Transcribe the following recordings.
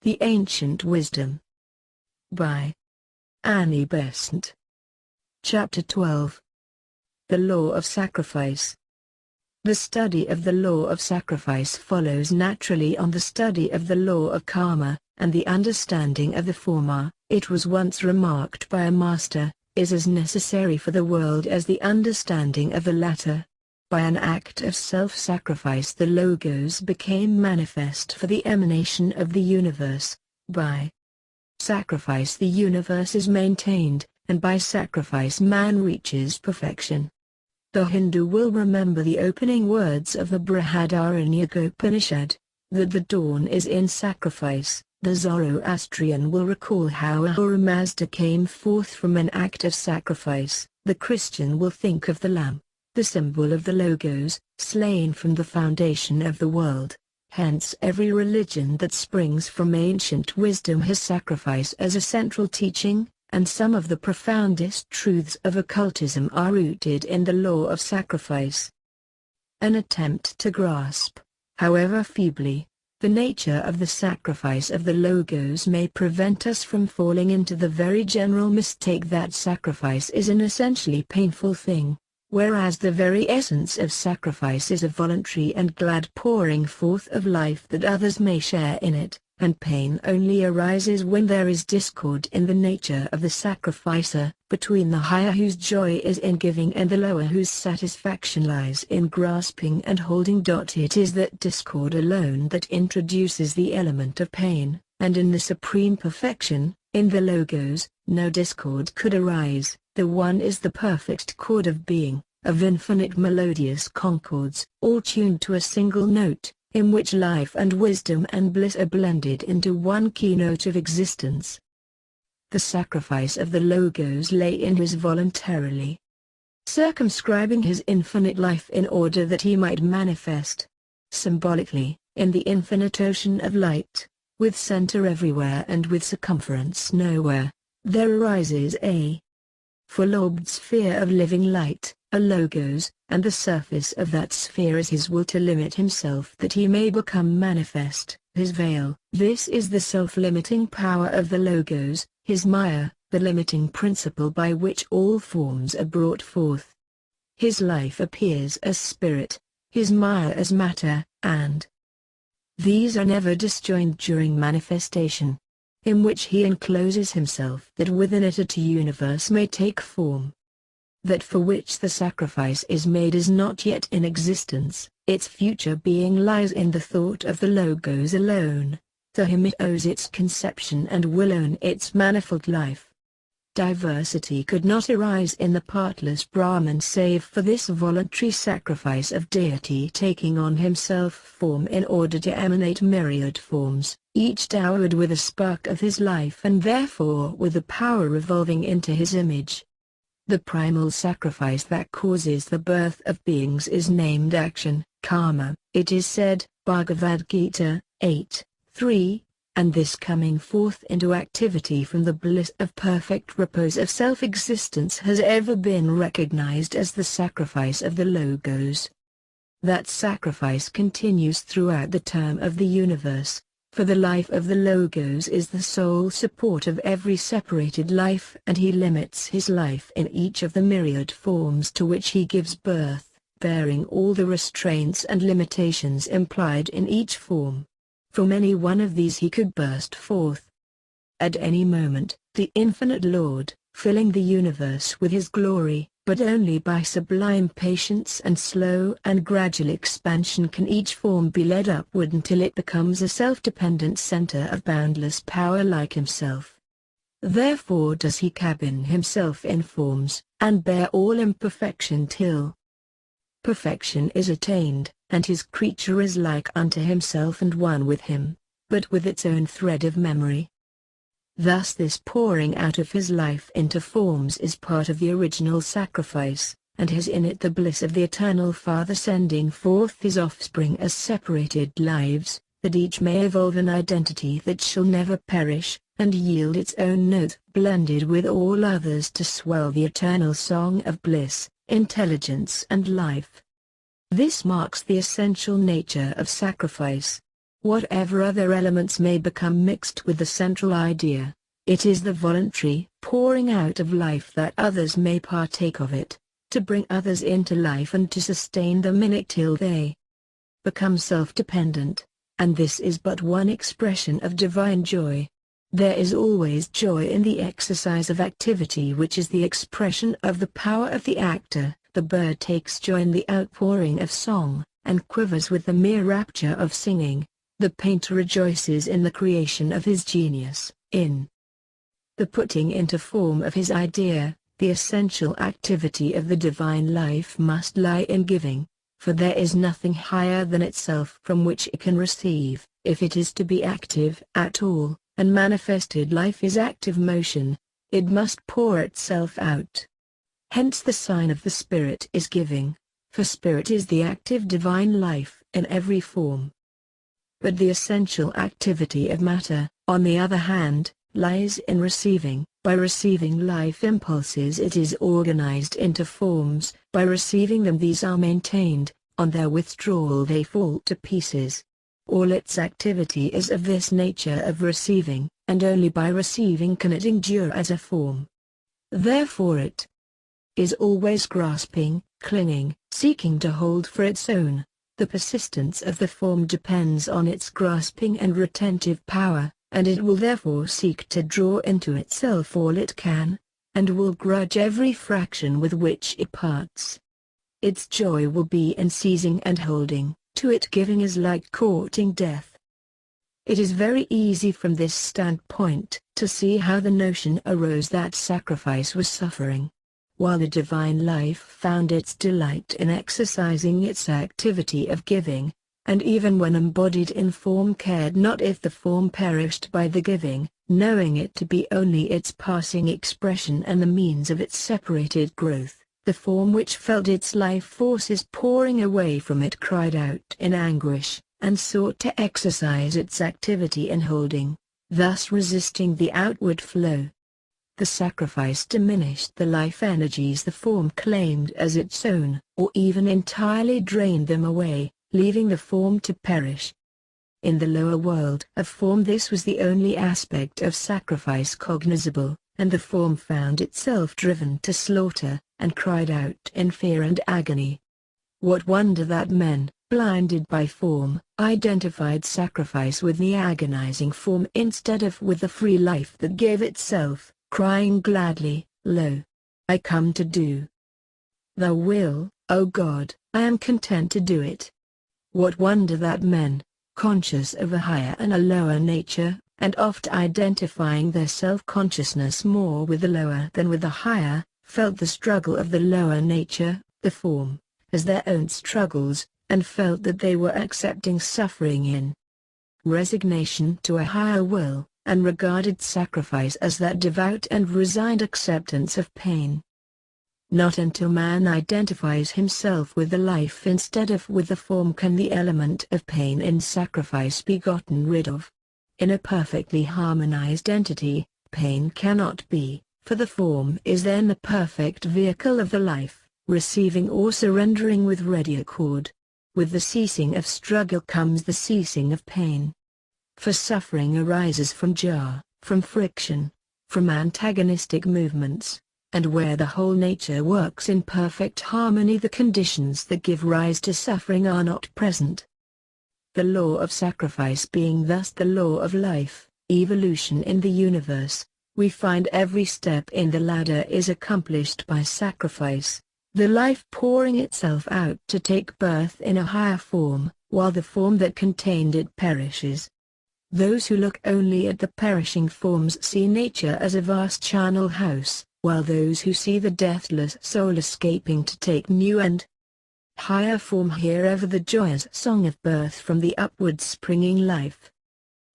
The Ancient Wisdom. By Annie Besant. Chapter 12. The Law of Sacrifice. The study of the law of sacrifice follows naturally on the study of the law of karma, and the understanding of the former, it was once remarked by a master, is as necessary for the world as the understanding of the latter. By an act of self-sacrifice the Logos became manifest for the emanation of the universe. By sacrifice the universe is maintained, and by sacrifice man reaches perfection. The Hindu will remember the opening words of the Brihadaranyaka, that the dawn is in sacrifice. The Zoroastrian will recall how Ahura Mazda came forth from an act of sacrifice. The Christian will think of the lamb, the symbol of the Logos, slain from the foundation of the world. Hence every religion that springs from ancient wisdom has sacrifice as a central teaching, and some of the profoundest truths of occultism are rooted in the law of sacrifice. An attempt to grasp, however feebly, the nature of the sacrifice of the Logos may prevent us from falling into the very general mistake that sacrifice is an essentially painful thing, whereas the very essence of sacrifice is a voluntary and glad pouring forth of life that others may share in it, and pain only arises when there is discord in the nature of the sacrificer, between the higher whose joy is in giving and the lower whose satisfaction lies in grasping and holding. It is that discord alone that introduces the element of pain, and in the supreme perfection, in the Logos, no discord could arise. The one is the perfect chord of being, of infinite melodious concords, all tuned to a single note, in which life and wisdom and bliss are blended into one keynote of existence. The sacrifice of the Logos lay in his voluntarily circumscribing his infinite life in order that he might manifest, symbolically, in the infinite ocean of light, with center everywhere and with circumference nowhere. There arises a full-orbed sphere of living light, a Logos, and the surface of that sphere is his will to limit himself that he may become manifest, his veil. This is the self-limiting power of the Logos, his Maya, the limiting principle by which all forms are brought forth. His life appears as spirit, his Maya as matter, and these are never disjoined during manifestation, in which he encloses himself that within it a universe may take form. That for which the sacrifice is made is not yet in existence, its future being lies in the thought of the Logos alone. To him it owes its conception and will own its manifold life. Diversity could not arise in the partless Brahman save for this voluntary sacrifice of deity taking on himself form in order to emanate myriad forms, each dowered with a spark of his life and therefore with a power revolving into his image. The primal sacrifice that causes the birth of beings is named action, karma. It is said, Bhagavad Gita 8:3, and this coming forth into activity from the bliss of perfect repose of self-existence has ever been recognized as the sacrifice of the Logos. That sacrifice continues throughout the term of the universe, for the life of the Logos is the sole support of every separated life, and he limits his life in each of the myriad forms to which he gives birth, bearing all the restraints and limitations implied in each form. From any one of these he could burst forth at any moment, the infinite Lord, filling the universe with his glory, but only by sublime patience and slow and gradual expansion can each form be led upward until it becomes a self-dependent center of boundless power like himself. Therefore does he cabin himself in forms, and bear all imperfection till perfection is attained, and his creature is like unto himself and one with him, but with its own thread of memory. Thus this pouring out of his life into forms is part of the original sacrifice, and has in it the bliss of the eternal Father sending forth his offspring as separated lives, that each may evolve an identity that shall never perish, and yield its own note blended with all others to swell the eternal song of bliss, intelligence and life. This marks the essential nature of sacrifice. whatever other elements may become mixed with the central idea. It is the voluntary pouring out of life that others may partake of it, to bring others into life and to sustain them in it till they become self-dependent, and this is but one expression of divine joy. There is always joy in the exercise of activity, which is the expression of the power of the actor. The bird takes joy in the outpouring of song, and quivers with the mere rapture of singing. The painter rejoices in the creation of his genius, in the putting into form of his idea. The essential activity of the divine life must lie in giving, for there is nothing higher than itself from which it can receive. If it is to be active at all, and manifested life is active motion, it must pour itself out. Hence the sign of the Spirit is giving, for Spirit is the active divine life in every form. But the essential activity of matter, on the other hand, lies in receiving. By receiving life impulses it is organized into forms. By receiving them these are maintained, on their withdrawal they fall to pieces. All its activity is of this nature of receiving, and only by receiving can it endure as a form. Therefore it is always grasping, clinging, seeking to hold for its own. The persistence of the form depends on its grasping and retentive power, and it will therefore seek to draw into itself all it can, and will grudge every fraction with which it parts. Its joy will be in seizing and holding. To it giving is like courting death. It is very easy from this standpoint to see how the notion arose that sacrifice was suffering. While the divine life found its delight in exercising its activity of giving, and even when embodied in form cared not if the form perished by the giving, knowing it to be only its passing expression and the means of its separated growth, the form which felt its life forces pouring away from it cried out in anguish, and sought to exercise its activity in holding, thus resisting the outward flow. The sacrifice diminished the life energies the form claimed as its own, or even entirely drained them away, leaving the form to perish. In the lower world of form this was the only aspect of sacrifice cognizable, and the form found itself driven to slaughter, and cried out in fear and agony. What wonder that men, blinded by form, identified sacrifice with the agonizing form instead of with the free life that gave itself, crying gladly, "Lo, I come to do Thy will, O God, I am content to do it." What wonder that men, conscious of a higher and a lower nature, and oft identifying their self-consciousness more with the lower than with the higher, felt the struggle of the lower nature, the form, as their own struggles, and felt that they were accepting suffering in resignation to a higher will, and regarded sacrifice as that devout and resigned acceptance of pain. Not until man identifies himself with the life instead of with the form can the element of pain in sacrifice be gotten rid of. In a perfectly harmonized entity, pain cannot be, for the form is then the perfect vehicle of the life, receiving or surrendering with ready accord. With the ceasing of struggle comes the ceasing of pain. For suffering arises from jar, from friction, from antagonistic movements, and where the whole nature works in perfect harmony the conditions that give rise to suffering are not present. The law of sacrifice being thus the law of life, evolution in the universe, we find every step in the ladder is accomplished by sacrifice, the life pouring itself out to take birth in a higher form, while the form that contained it perishes. Those who look only at the perishing forms see nature as a vast charnel house, while those who see the deathless soul escaping to take new and higher form hear ever the joyous song of birth from the upward springing life.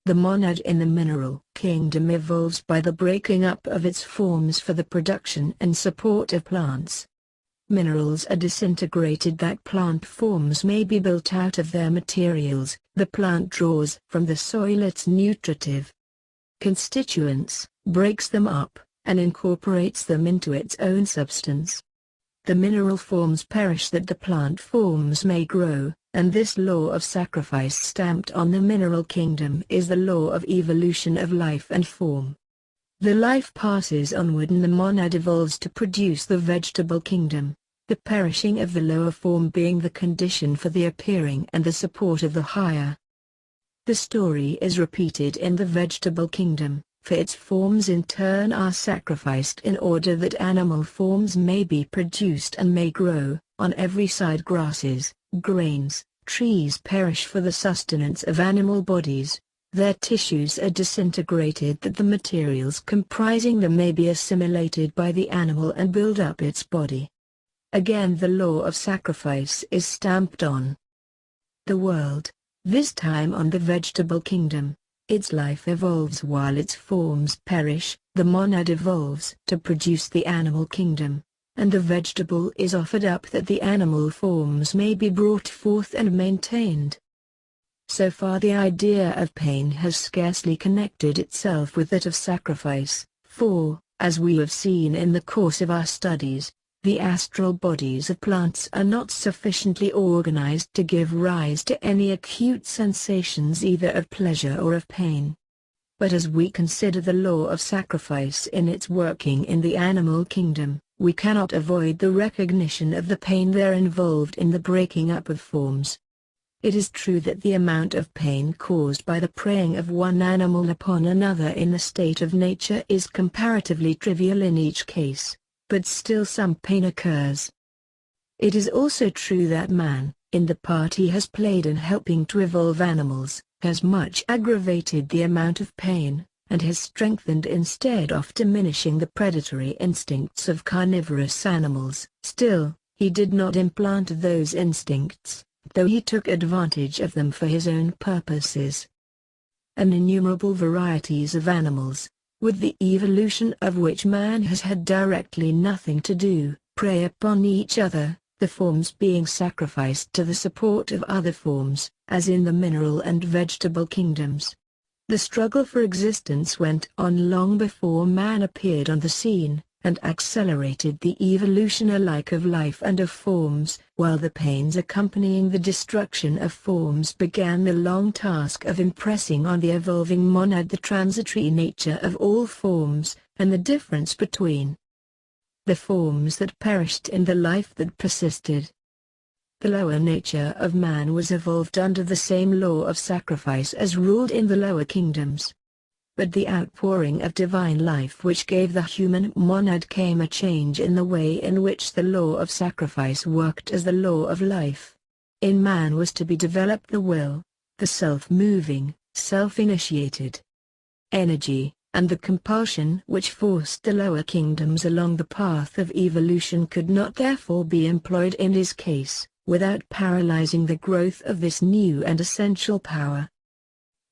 The monad in the mineral kingdom evolves by the breaking up of its forms for the production and support of plants. Minerals are disintegrated that plant forms may be built out of their materials. The plant draws from the soil its nutritive constituents, breaks them up, and incorporates them into its own substance. The mineral forms perish that the plant forms may grow, And this law of sacrifice stamped on the mineral kingdom is the law of evolution of life and form. The life passes onward and the monad evolves to produce the vegetable kingdom, the perishing of the lower form being the condition for the appearing and the support of the higher. The story is repeated in the vegetable kingdom, for its forms in turn are sacrificed in order that animal forms may be produced and may grow. On every side grasses, grains, trees perish for the sustenance of animal bodies. Their tissues are disintegrated that the materials comprising them may be assimilated by the animal and build up its body. Again the law of sacrifice is stamped on the world, this time on the vegetable kingdom. Its life evolves while its forms perish, the monad evolves to produce the animal kingdom, and the vegetable is offered up that the animal forms may be brought forth and maintained. So far the idea of pain has scarcely connected itself with that of sacrifice, for, as we have seen in the course of our studies, the astral bodies of plants are not sufficiently organized to give rise to any acute sensations either of pleasure or of pain. But as we consider the law of sacrifice in its working in the animal kingdom, we cannot avoid the recognition of the pain there involved in the breaking up of forms. It is true that the amount of pain caused by the preying of one animal upon another in the state of nature is comparatively trivial in each case, but still some pain occurs. It is also true that man, in the part he has played in helping to evolve animals, has much aggravated the amount of pain, and has strengthened instead of diminishing the predatory instincts of carnivorous animals. Still, he did not implant those instincts, though he took advantage of them for his own purposes. An innumerable varieties of animals, with the evolution of which man has had directly nothing to do, prey upon each other, the forms being sacrificed to the support of other forms, as in the mineral and vegetable kingdoms. The struggle for existence went on long before man appeared on the scene, and accelerated the evolution alike of life and of forms, while the pains accompanying the destruction of forms began the long task of impressing on the evolving monad the transitory nature of all forms, and the difference between the forms that perished and the life that persisted. The lower nature of man was evolved under the same law of sacrifice as ruled in the lower kingdoms. But the outpouring of divine life which gave the human monad came a change in the way in which the law of sacrifice worked as the law of life. In man was to be developed the will, the self-moving, self-initiated energy, and the compulsion which forced the lower kingdoms along the path of evolution could not therefore be employed in his case, without paralyzing the growth of this new and essential power.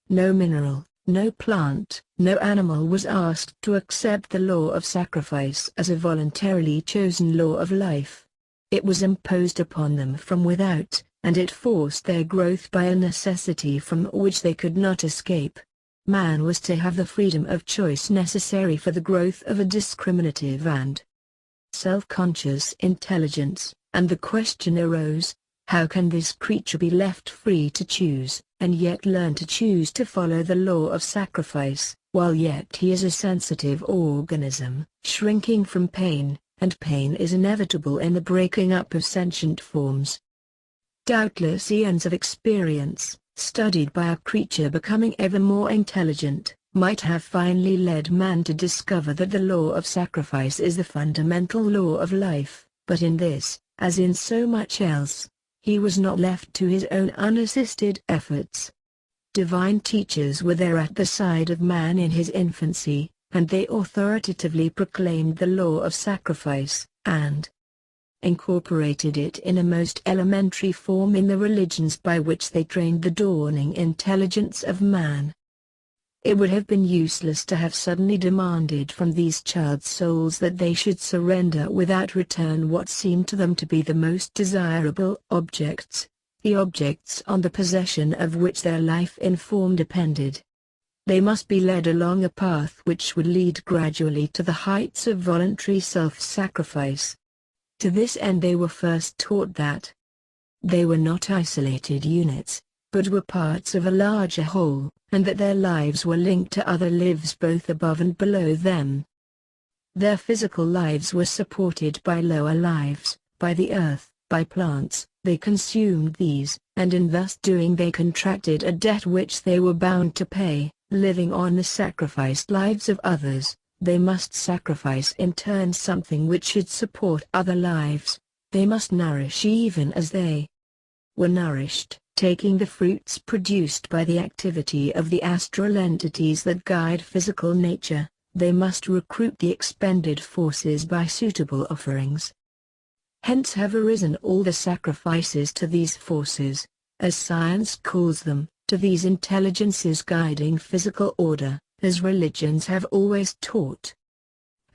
No mineral, no plant, no animal was asked to accept the law of sacrifice as a voluntarily chosen law of life. It was imposed upon them from without, and it forced their growth by a necessity from which they could not escape. Man was to have the freedom of choice necessary for the growth of a discriminative and self-conscious intelligence, and the question arose, how can this creature be left free to choose, and yet learn to choose to follow the law of sacrifice, while yet he is a sensitive organism, shrinking from pain, and pain is inevitable in the breaking up of sentient forms. Doubtless eons of experience, studied by a creature becoming ever more intelligent, might have finally led man to discover that the law of sacrifice is the fundamental law of life, but in this, as in so much else, he was not left to his own unassisted efforts. Divine teachers were there at the side of man in his infancy, and they authoritatively proclaimed the law of sacrifice, and incorporated it in a most elementary form in the religions by which they trained the dawning intelligence of man. It would have been useless to have suddenly demanded from these child souls that they should surrender without return what seemed to them to be the most desirable objects, the objects on the possession of which their life in form depended. They must be led along a path which would lead gradually to the heights of voluntary self-sacrifice. To this end they were first taught that they were not isolated units, but were parts of a larger whole, and that their lives were linked to other lives both above and below them. Their physical lives were supported by lower lives, by the earth, by plants. They consumed these, and in thus doing they contracted a debt which they were bound to pay. Living on the sacrificed lives of others, they must sacrifice in turn something which should support other lives. They must nourish even as they were nourished, taking the fruits produced by the activity of the astral entities that guide physical nature. They must recruit the expended forces by suitable offerings. Hence have arisen all the sacrifices to these forces, as science calls them, to these intelligences guiding physical order, as religions have always taught.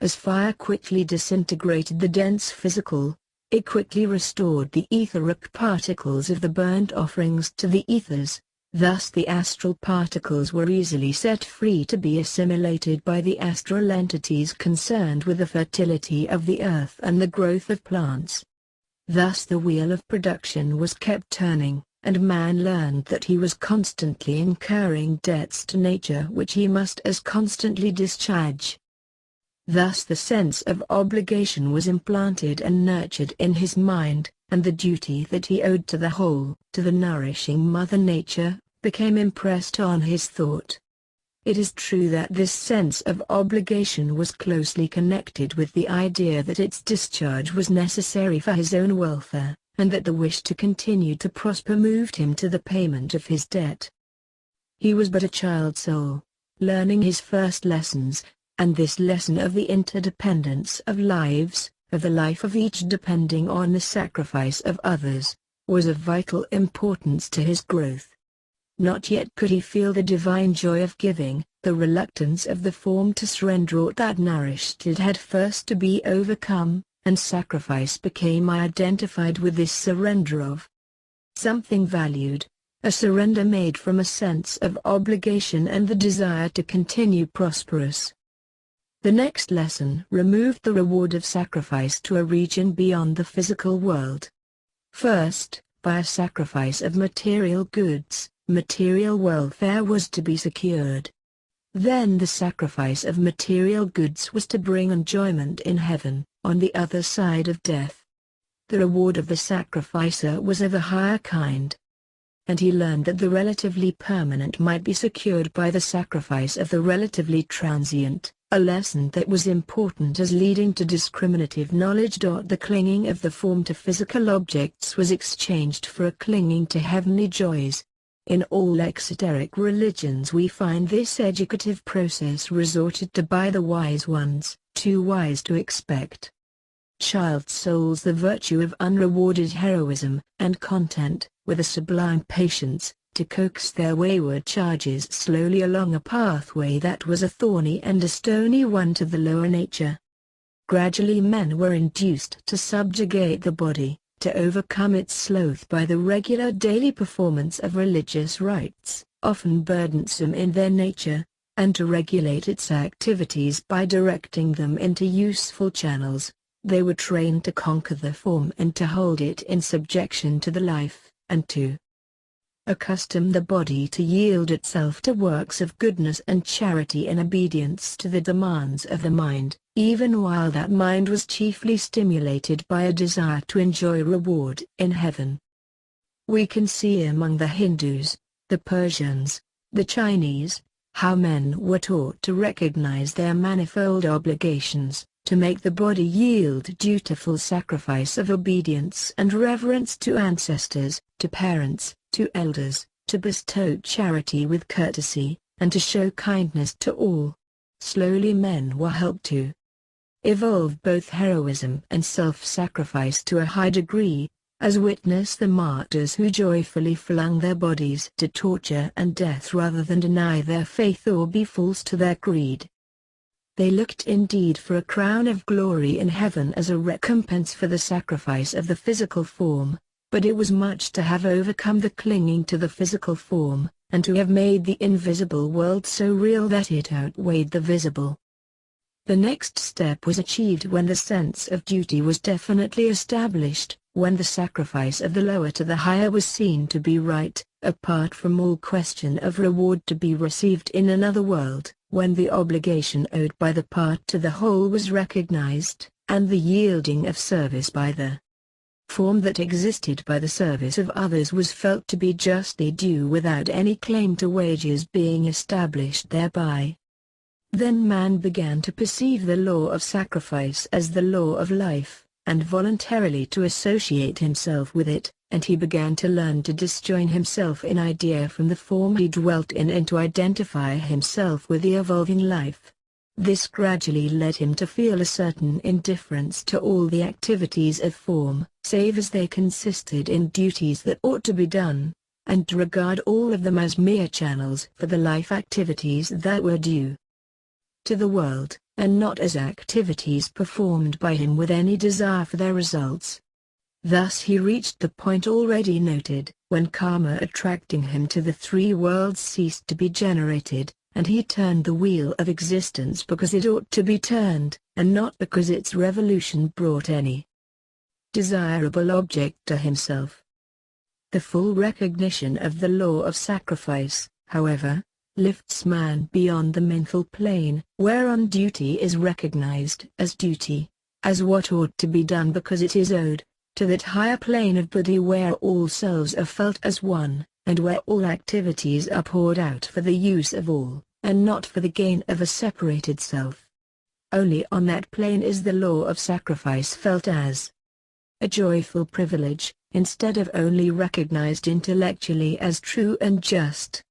As fire quickly disintegrated the dense physical, it quickly restored the etheric particles of the burnt offerings to the ethers. Thus the astral particles were easily set free to be assimilated by the astral entities concerned with the fertility of the earth and the growth of plants. Thus the wheel of production was kept turning, and man learned that he was constantly incurring debts to nature which he must as constantly discharge. Thus the sense of obligation was implanted and nurtured in his mind, and the duty that he owed to the whole, to the nourishing Mother Nature, became impressed on his thought. It is true that this sense of obligation was closely connected with the idea that its discharge was necessary for his own welfare, and that the wish to continue to prosper moved him to the payment of his debt. He was but a child soul, learning his first lessons, and this lesson of the interdependence of lives, of the life of each depending on the sacrifice of others, was of vital importance to his growth. Not yet could he feel the divine joy of giving. The reluctance of the form to surrender aught that nourished it had first to be overcome, and sacrifice became identified with this surrender of something valued, a surrender made from a sense of obligation and the desire to continue prosperous. The next lesson removed the reward of sacrifice to a region beyond the physical world. First, by a sacrifice of material goods, material welfare was to be secured. Then the sacrifice of material goods was to bring enjoyment in heaven, on the other side of death. The reward of the sacrificer was of a higher kind. And he learned that the relatively permanent might be secured by the sacrifice of the relatively transient, a lesson that was important as leading to discriminative knowledge. The clinging of the form to physical objects was exchanged for a clinging to heavenly joys. In all exoteric religions we find this educative process resorted to by the wise ones, too wise to expect. Child souls the virtue of unrewarded heroism, and content, with a sublime patience, to coax their wayward charges slowly along a pathway that was a thorny and a stony one to the lower nature. Gradually men were induced to subjugate the body, to overcome its sloth by the regular daily performance of religious rites, often burdensome in their nature, and to regulate its activities by directing them into useful channels. They were trained to conquer the form and to hold it in subjection to the life, and to accustom the body to yield itself to works of goodness and charity in obedience to the demands of the mind, even while that mind was chiefly stimulated by a desire to enjoy reward in heaven. We can see among the Hindus, the Persians, the Chinese, how men were taught to recognize their manifold obligations, to make the body yield dutiful sacrifice of obedience and reverence to ancestors, to parents, to elders, to bestow charity with courtesy, and to show kindness to all. Slowly men were helped to evolve both heroism and self-sacrifice to a high degree, as witness the martyrs who joyfully flung their bodies to torture and death rather than deny their faith or be false to their creed. They looked indeed for a crown of glory in heaven as a recompense for the sacrifice of the physical form, but it was much to have overcome the clinging to the physical form, and to have made the invisible world so real that it outweighed the visible. The next step was achieved when the sense of duty was definitely established, When the sacrifice of the lower to the higher was seen to be right, apart from all question of reward to be received in another world, when the obligation owed by the part to the whole was recognized, and the yielding of service by the form that existed by the service of others was felt to be justly due without any claim to wages being established thereby. Then man began to perceive the law of sacrifice as the law of life, and voluntarily to associate himself with it, and he began to learn to disjoin himself in idea from the form he dwelt in and to identify himself with the evolving life. This gradually led him to feel a certain indifference to all the activities of form, save as they consisted in duties that ought to be done, and to regard all of them as mere channels for the life activities that were due to the world, and not as activities performed by him with any desire for their results. Thus he reached the point already noted, when karma attracting him to the three worlds ceased to be generated, and he turned the wheel of existence because it ought to be turned, and not because its revolution brought any desirable object to himself. The full recognition of the law of sacrifice, however, lifts man beyond the mental plane, whereon duty is recognized as duty, as what ought to be done because it is owed, to that higher plane of buddhi where all selves are felt as one, and where all activities are poured out for the use of all, and not for the gain of a separated self. Only on that plane is the law of sacrifice felt as a joyful privilege, instead of only recognized intellectually as true and just.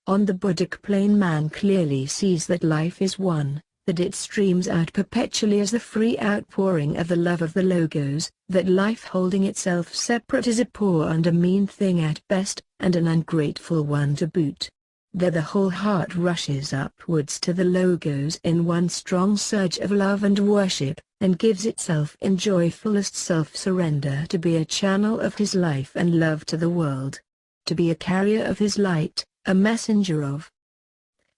On the Buddhic plane man clearly sees that life is one, that it streams out perpetually as the free outpouring of the love of the Logos, that life holding itself separate is a poor and a mean thing at best, and an ungrateful one to boot. There the whole heart rushes upwards to the Logos in one strong surge of love and worship, and gives itself in joyfulest self-surrender to be a channel of his life and love to the world, to be a carrier of his light, a messenger of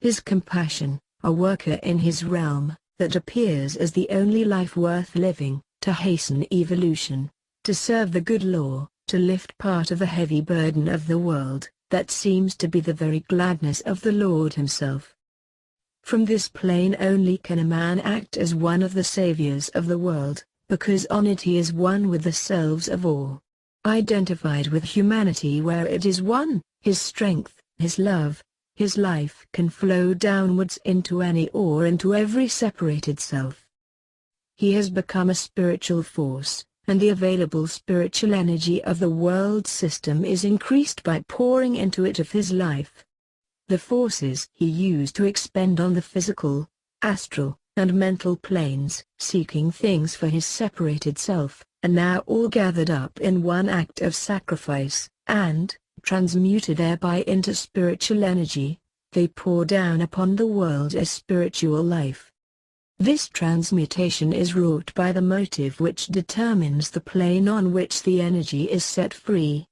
his compassion, a worker in his realm, that appears as the only life worth living, to hasten evolution, to serve the good law, to lift part of the heavy burden of the world, that seems to be the very gladness of the Lord himself. From this plane only can a man act as one of the saviors of the world, because on it he is one with the selves of all. Identified with humanity where it is one, his strength, his love, his life can flow downwards into any or into every separated self. He has become a spiritual force, and the available spiritual energy of the world system is increased by pouring into it of his life. The forces he used to expend on the physical, astral, and mental planes, seeking things for his separated self, are now all gathered up in one act of sacrifice, and, transmuted thereby into spiritual energy, they pour down upon the world as spiritual life. This transmutation is wrought by the motive which determines the plane on which the energy is set free.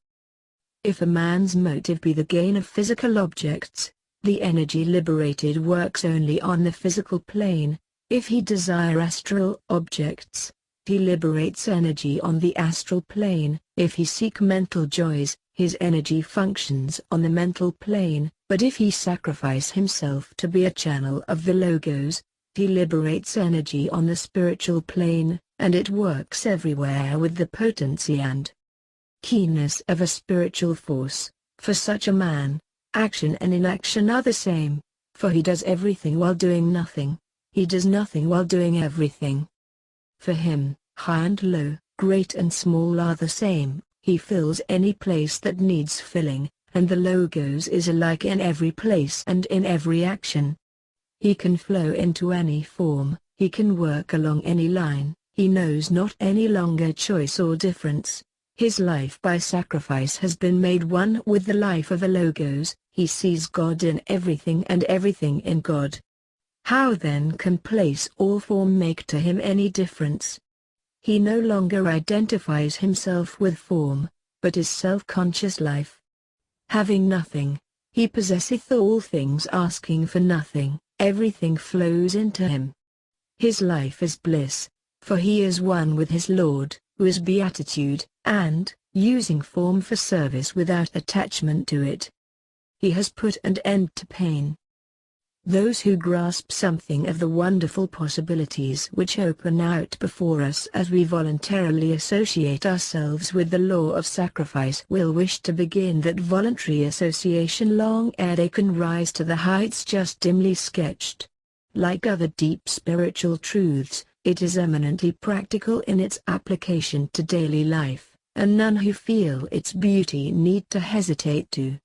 If a man's motive be the gain of physical objects, the energy liberated works only on the physical plane. If he desire astral objects, he liberates energy on the astral plane. If he seek mental joys, his energy functions on the mental plane, but if he sacrifice himself to be a channel of the Logos, he liberates energy on the spiritual plane, and it works everywhere with the potency and keenness of a spiritual force. For such a man, action and inaction are the same, for he does everything while doing nothing, he does nothing while doing everything. For him, high and low, great and small are the same. He fills any place that needs filling, and the Logos is alike in every place and in every action. He can flow into any form, he can work along any line, he knows not any longer choice or difference. His life by sacrifice has been made one with the life of the Logos, he sees God in everything and everything in God. How then can place or form make to him any difference? He no longer identifies himself with form, but is self-conscious life. Having nothing, he possesseth all things, asking for nothing, everything flows into him. His life is bliss, for he is one with his Lord, who is beatitude, and, using form for service without attachment to it. He has put an end to pain. Those who grasp something of the wonderful possibilities which open out before us as we voluntarily associate ourselves with the law of sacrifice will wish to begin that voluntary association long ere they can rise to the heights just dimly sketched. Like other deep spiritual truths, it is eminently practical in its application to daily life, and none who feel its beauty need to hesitate to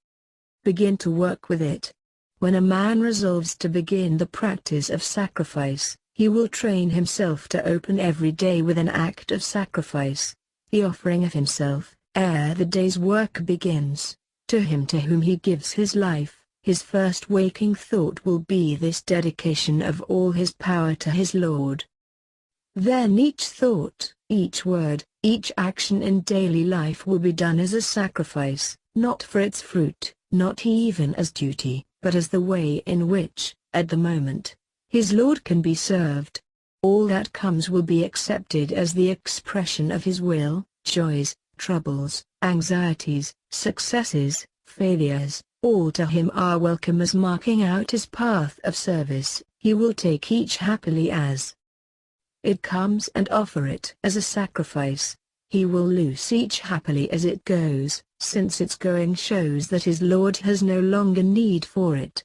begin to work with it. When a man resolves to begin the practice of sacrifice, he will train himself to open every day with an act of sacrifice, the offering of himself, ere the day's work begins, to him to whom he gives his life. His first waking thought will be this dedication of all his power to his Lord. Then each thought, each word, each action in daily life will be done as a sacrifice, not for its fruit, not even as duty, but as the way in which, at the moment, his Lord can be served. All that comes will be accepted as the expression of his will. Joys, troubles, anxieties, successes, failures, all to him are welcome as marking out his path of service. He will take each happily as it comes and offer it as a sacrifice. He will loose each happily as it goes, since its going shows that his Lord has no longer need for it.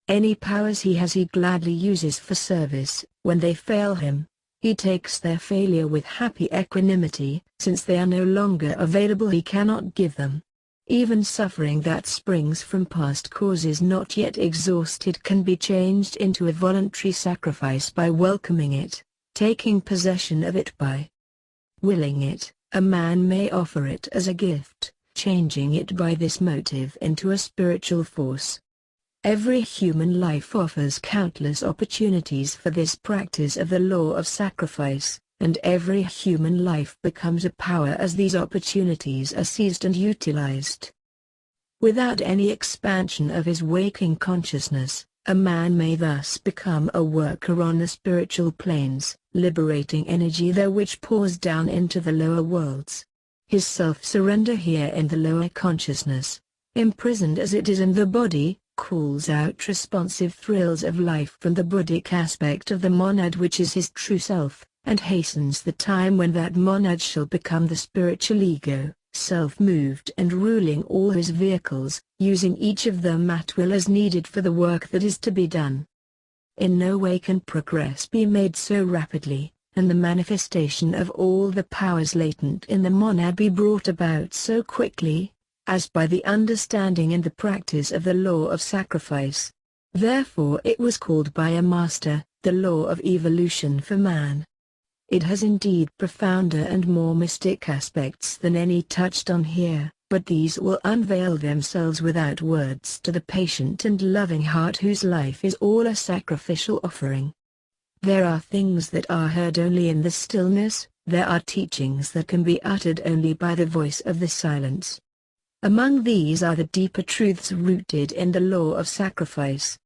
Any powers he has he gladly uses for service. When they fail him, he takes their failure with happy equanimity. Since they are no longer available, he cannot give them. Even suffering that springs from past causes not yet exhausted can be changed into a voluntary sacrifice by welcoming it, taking possession of it by willing it. A man may offer it as a gift, changing it by this motive into a spiritual force. Every human life offers countless opportunities for this practice of the law of sacrifice, and every human life becomes a power as these opportunities are seized and utilized. Without any expansion of his waking consciousness, a man may thus become a worker on the spiritual planes, liberating energy there which pours down into the lower worlds. His self-surrender here in the lower consciousness, imprisoned as it is in the body, calls out responsive thrills of life from the buddhic aspect of the monad which is his true self, and hastens the time when that monad shall become the spiritual ego, self-moved and ruling all his vehicles, using each of them at will as needed for the work that is to be done. In no way can progress be made so rapidly, and the manifestation of all the powers latent in the monad be brought about so quickly, as by the understanding and the practice of the law of sacrifice. Therefore it was called by a master, the law of evolution for man. It has indeed profounder and more mystic aspects than any touched on here, but these will unveil themselves without words to the patient and loving heart whose life is all a sacrificial offering. There are things that are heard only in the stillness, there are teachings that can be uttered only by the voice of the silence. Among these are the deeper truths rooted in the law of sacrifice,